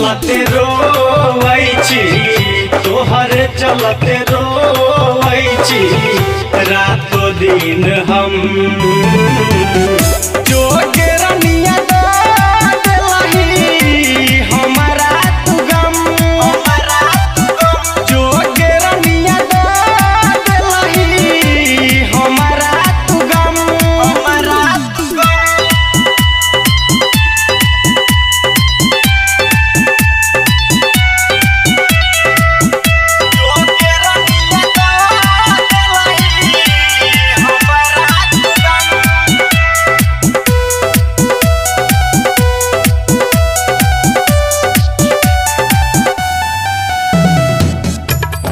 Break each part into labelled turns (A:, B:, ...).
A: चलते रोवै छी, तोहर चलते रोवै छी, रातो दिन हम जोगे रनिया हमारा तू गम, जोगे रनिया हमारा तू गम, हमारा तू गम।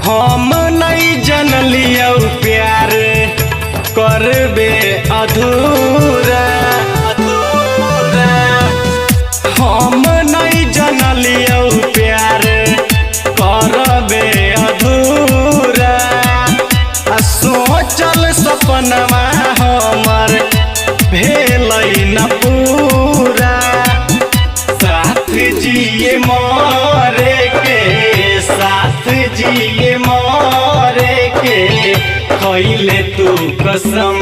A: हम नहीं जनलियो प्यार करबे अधूरा, हम नहीं जनलियो प्यार करबे अधूरा, सोचल सपनमा हमर भेलै न पूरा, साथ जिए मरे के, साथ जिए मरे के खइले तू कसम,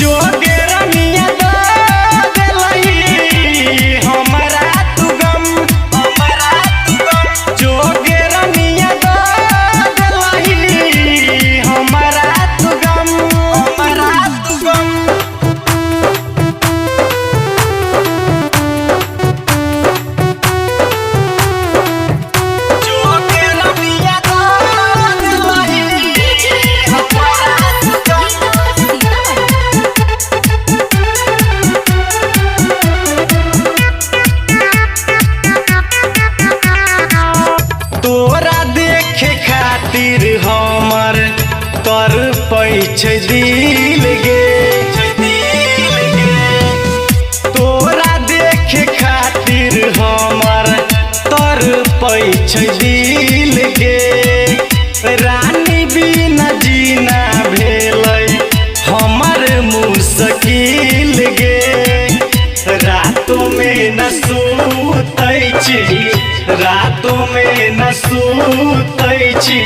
A: जोगे रनिया हमारा तू गम, हमारा तू गम, जोगे रनिया हमारा तू गम, हमारा तू गम। तोरा देखे खातिर हमर तर पैछे दिल गे, तोरा देखे खातिर हमर तर पैछे दिल गे, रानी बिना जीना भेलै हमर मुश्किल गे, रातों में न सुतै छी, रातों में न सुतै छी,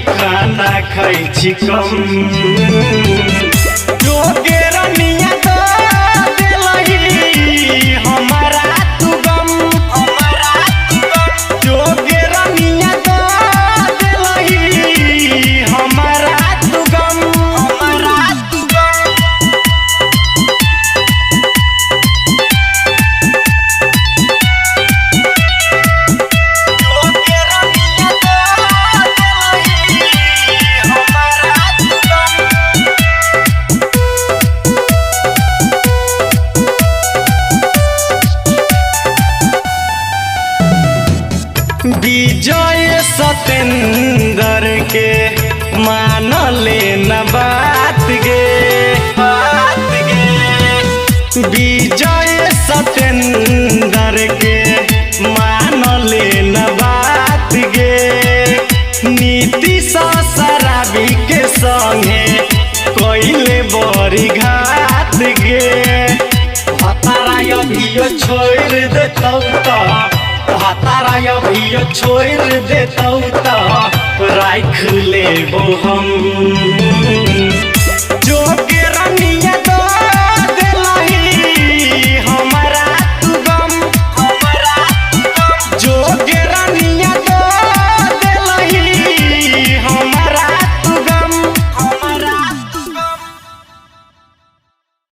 A: खाना खाइ छी कम, जोगे रनिया हमारा तू गम, हमारा तू गम, जोगे रनिया हमारा तू गम, हमारा तू गम। विजय सतेंद्र के मान लेना बात गे, बात गे, विजय सतेंद्र के मान लेना बात गे, नीतीश शराबी के संगे कोइले बड़ी घात गे, हतारा अभियो छोड़ देतौ त, हतारा अभियो छोड़ देतौ त राख लेबो हम, जोगे